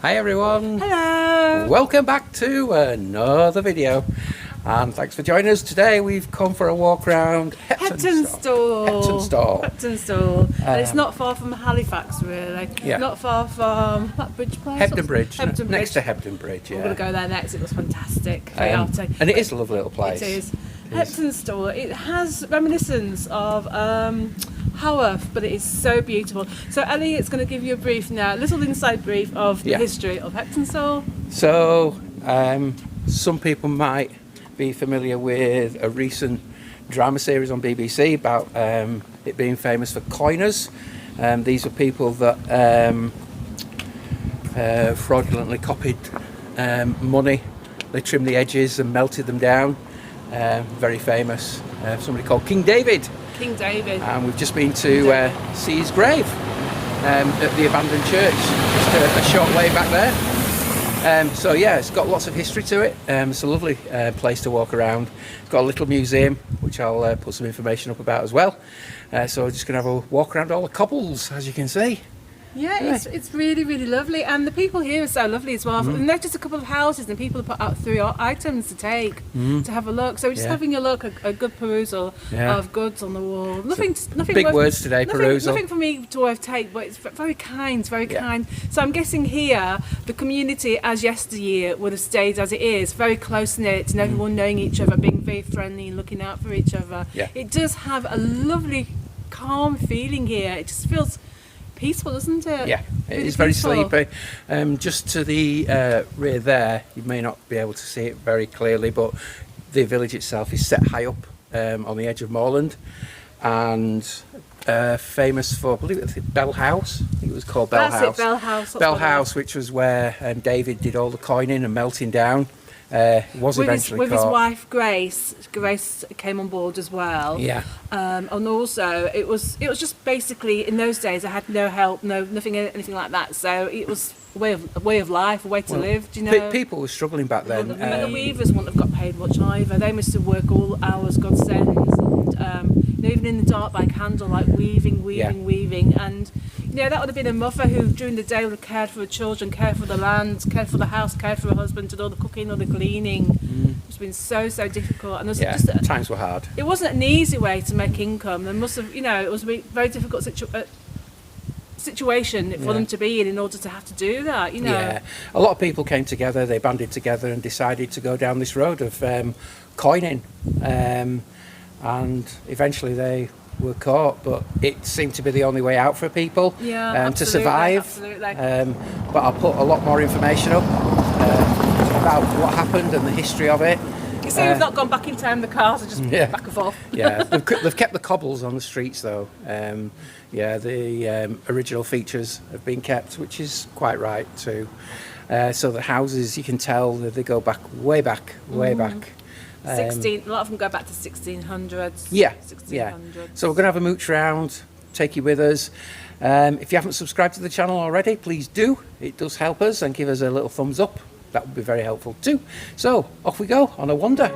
Hi everyone. Hello. Welcome back to another video. And thanks for joining us. Today we've come for a walk around Heptonstall. And it's not far from Halifax, really. Yeah. Not far from that bridge place. Hepton Bridge. Hepton Next to Hepton Bridge, yeah. We're going to go there next. It was fantastic. Very arty. And it is a lovely little place. It is. Heptonstall. It has reminiscence of Haworth, but it is so beautiful. So Ellie is going to give you a brief now, a little inside brief of the history of Heptonstall. So some people might be familiar with a recent drama series on BBC about it being famous for coiners. These were people that fraudulently copied money. They trimmed the edges and melted them down. Very famous. Somebody called King David. King David. And we've just been to see his grave at the abandoned church, just a short way back there. So yeah, it's got lots of history to it. It's a lovely place to walk around. It's got a little museum, which I'll put some information up about as well. So we're just going to have a walk around all the cobbles, as you can see. Yeah, it's really, really lovely, and the people here are so lovely as well. I've noticed a couple of houses and people have put out 3 items to take to have a look. So we're just having a look, a good perusal of goods on the wall. Nothing big worth, words today, perusal. Nothing for me to worth take, but it's very kind, very kind. So I'm guessing here the community, as yesteryear, would have stayed as it is, very close knit, and everyone knowing each other, being very friendly and looking out for each other. Yeah. It does have a lovely, calm feeling here. It just feels peaceful, doesn't it? Yeah, it is very sleepy. Just to the rear there, you may not be able to see it very clearly, but the village itself is set high up on the edge of moorland, and famous for, I believe it's Bell House. I think it was called Bell House. That's it, Bell House. Bell House, which was where David did all the coining and melting down. Was eventually with his wife Grace. Grace came on board as well. Yeah. And also it was just basically, in those days I had no help, nothing, anything like that. So it was a way of life, a way to live. Do you know? People were struggling back then. The weavers wouldn't have got paid much either. They must have worked all hours God sends, and even in the dark by candlelight, weaving, and. Yeah, that would have been a mother who during the day would have cared for her children, cared for the land, cared for the house, cared for her husband, did all the cooking, all the cleaning. It's been so difficult. And times were hard. It wasn't an easy way to make income. There must have, it was a very difficult situation for them to be in order to have to do that, Yeah, a lot of people came together, they banded together and decided to go down this road of coining. And eventually they were caught, but it seemed to be the only way out for people to survive. Absolutely. But I'll put a lot more information up about what happened and the history of it. You see, we've not gone back in time. The cars are just back and forth. Yeah, they've kept the cobbles on the streets though. The original features have been kept, which is quite right too. So the houses, you can tell that they go back way back. A lot of them go back to 1600s. Yeah. 1600s. So we're going to have a mooch round, take you with us. If you haven't subscribed to the channel already, please do. It does help us, and give us a little thumbs up. That would be very helpful too. So off we go on a wander.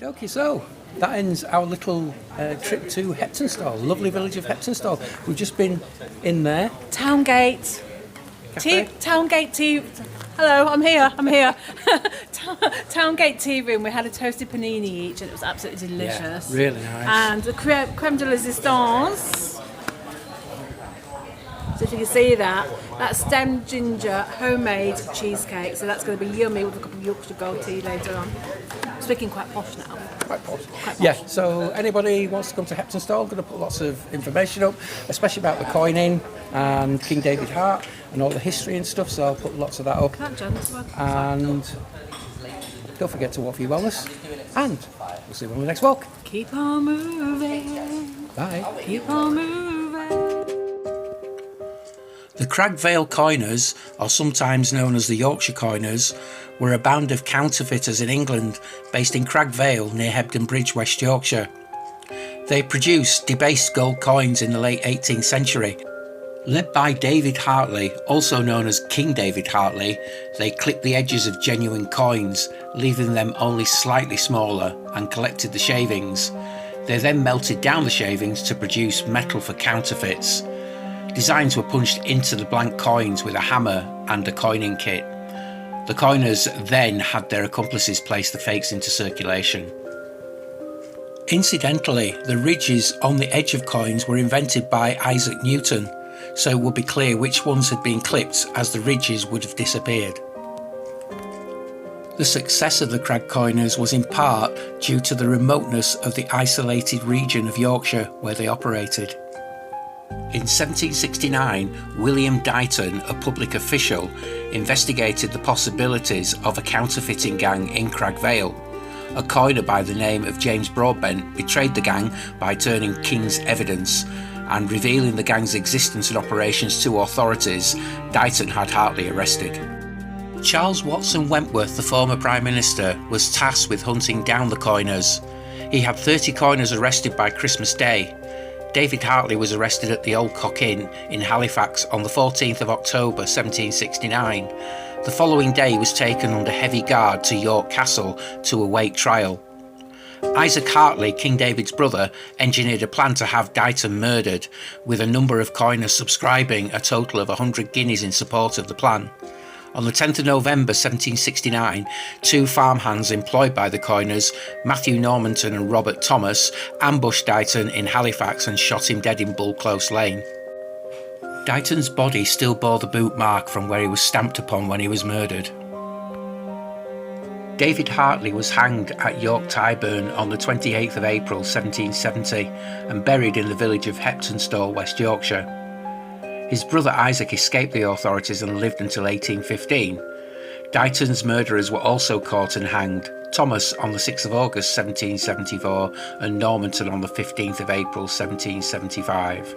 Okay, so that ends our little trip to Heptonstall, lovely village of Heptonstall. We've just been in there. Towngate. Cafe. Towngate tea. Hello, I'm here. Towngate tea room. We had a toasted panini each, and it was absolutely delicious. Yeah, really nice. And the creme de resistance. So if you can see that, that's stemmed ginger homemade cheesecake. So that's going to be yummy with a cup of Yorkshire Gold tea later on. Speaking quite posh now. Quite posh. Yeah, so anybody wants to come to Heptonstall, I'm going to put lots of information up, especially about the coining and King David Hart and all the history and stuff, so I'll put lots of that up. And don't forget to walk for your wellness, and we'll see you on the next walk. Keep on moving. Bye. Keep on moving. The Crag Vale coiners, or sometimes known as the Yorkshire coiners, were a band of counterfeiters in England based in Crag Vale near Hebden Bridge, West Yorkshire. They produced debased gold coins in the late 18th century. Led by David Hartley, also known as King David Hartley, they clipped the edges of genuine coins, leaving them only slightly smaller, and collected the shavings. They then melted down the shavings to produce metal for counterfeits. Designs were punched into the blank coins with a hammer and a coining kit. The coiners then had their accomplices place the fakes into circulation. Incidentally, the ridges on the edge of coins were invented by Isaac Newton, so it would be clear which ones had been clipped, as the ridges would have disappeared. The success of the Crag coiners was in part due to the remoteness of the isolated region of Yorkshire where they operated. In 1769, William Dighton, a public official, investigated the possibilities of a counterfeiting gang in Crag Vale. A coiner by the name of James Broadbent betrayed the gang by turning King's evidence, and revealing the gang's existence and operations to authorities. Dighton had Hartley arrested. Charles Watson Wentworth, the former Prime Minister, was tasked with hunting down the coiners. He had 30 coiners arrested by Christmas Day. David Hartley was arrested at the Old Cock Inn in Halifax on the 14th of October 1769. The following day he was taken under heavy guard to York Castle to await trial. Isaac Hartley, King David's brother, engineered a plan to have Dighton murdered, with a number of coiners subscribing a total of 100 guineas in support of the plan. On the 10th of November 1769, two farmhands employed by the coiners, Matthew Normanton and Robert Thomas, ambushed Dighton in Halifax and shot him dead in Bull Close Lane. Dighton's body still bore the boot mark from where he was stamped upon when he was murdered. David Hartley was hanged at York Tyburn on the 28th of April 1770 and buried in the village of Heptonstall, West Yorkshire. His brother Isaac escaped the authorities and lived until 1815. Dighton's murderers were also caught and hanged, Thomas on the 6th of August 1774 and Normanton on the 15th of April 1775.